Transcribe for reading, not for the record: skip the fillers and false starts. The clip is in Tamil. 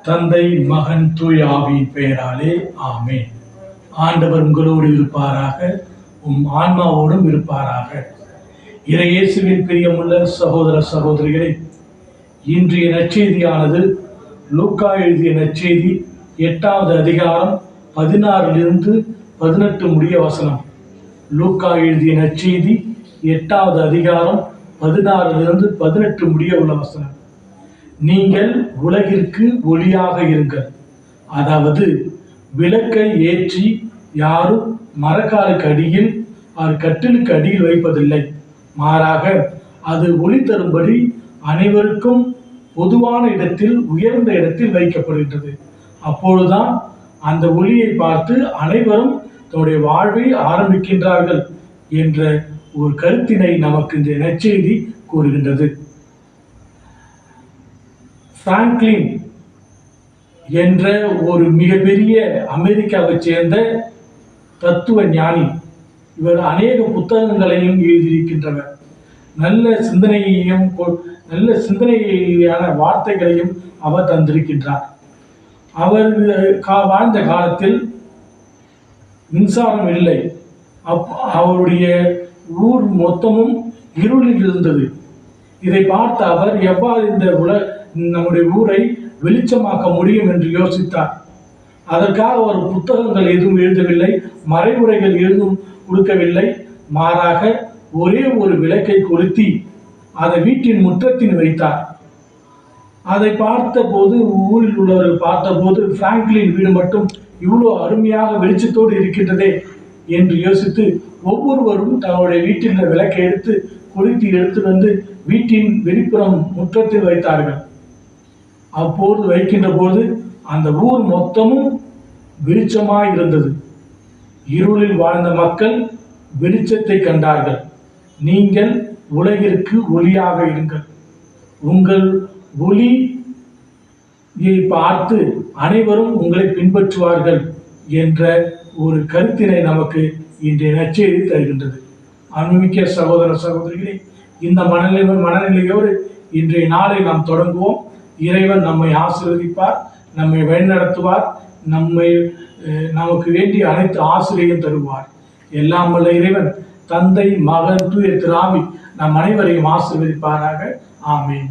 தந்தை மகன் தூய் ஆவியின் பெயராலே ஆமென். ஆண்டவர் உங்களோடு இருப்பாராக, ஆன்மாவோடும் இருப்பாராக. இறையேசுவின் பிரியமுள்ள சகோதர சகோதரிகளே, இன்றைய நற்செய்தியானது லூக்கா எழுதிய நற்செய்தி 8வது அதிகாரம் 16 18 முடிய வசனம். லூக்கா எழுதிய நற்செய்தி 8வது அதிகாரம் 16 18 முடிய உள்ள வசனம். நீங்கள் உலகிற்கு ஒளியாக இருங்கள். அதாவது விளக்கை ஏற்றி யாரும் மரக்காலுக்கு அடியில் கட்டிலுக்கு அடியில் வைப்பதில்லை. மாறாக அது ஒளி தரும்படி அனைவருக்கும் பொதுவான இடத்தில், உயர்ந்த இடத்தில் வைக்கப்படுகின்றது. அப்பொழுதுதான் அந்த ஒளியை பார்த்து அனைவரும் தன்னுடைய வாழ்வை ஆரம்பிக்கின்றார்கள் என்ற ஒரு கருத்தினை நமக்கு இந்த நற்செய்தி கூறுகின்றது. பிராங்க்லின் என்ற ஒரு மிகப்பெரிய அமெரிக்காவை சேர்ந்த தத்துவ ஞானி. இவர் அநேக புத்தகங்களையும் எழுதியிருக்கின்றவர். நல்ல சிந்தனையான வார்த்தைகளையும் அவர் தந்திருக்கின்றார். அவர் வாழ்ந்த காலத்தில் மின்சாரம் இல்லை. அவருடைய ஊர் மொத்தமும் இருளில் இருந்தது. இதை பார்த்த அவர் எவ்வாறு நம்முடைய ஊரை வெளிச்சமாக்க முடியும் என்று யோசித்தார். அதற்காக ஒரு புத்தகங்கள் எதுவும் எழுதவில்லை, மறைவுரைகள் எதுவும் கொடுக்கவில்லை. மாறாக ஒரே ஒரு விளக்கை கொளுத்தி அதை வீட்டின் முற்றத்தில் வைத்தார். அதை பார்த்தபோது, ஊரில் உள்ளவர்கள் பார்த்தபோது, பிராங்க்லின் வீடு மட்டும் இவ்வளோ அருமையாக வெளிச்சத்தோடு இருக்கின்றதே என்று யோசித்து ஒவ்வொருவரும் தன்னுடைய வீட்டில் விளக்கை எடுத்து வந்து வீட்டின் வெளிப்புறம் முற்றத்தில் வைத்தார்கள். அப்போது வைக்கின்ற போது அந்த ஊர் மொத்தமும் வெளிச்சமாய் இருந்தது. இருளில் வாழ்ந்த மக்கள் வெளிச்சத்தை கண்டார்கள். நீங்கள் உலகிற்கு ஒளியாக இருங்கள். உங்கள் ஒளியை பார்த்து அனைவரும் உங்களை பின்பற்றுவார்கள் என்ற ஒரு கருத்தினை நமக்கு இன்றைய நற்செய்தி தருகின்றது. அன்புமிக்க சகோதர சகோதரிகளே, இந்த மனநிலையோடு இன்றைய நாளை நாம் தொடங்குவோம். இறைவன் நம்மை ஆசீர்வதிப்பார், நம்மை வழிநடத்துவார், நமக்கு வேண்டிய அனைத்து ஆசிரியையும் தருவார். எல்லாம் வல்ல இறைவன் தந்தை, மகன், தூய திரு ஆவி நம் அனைவரையும் ஆசீர்வதிப்பாராக. ஆமென்.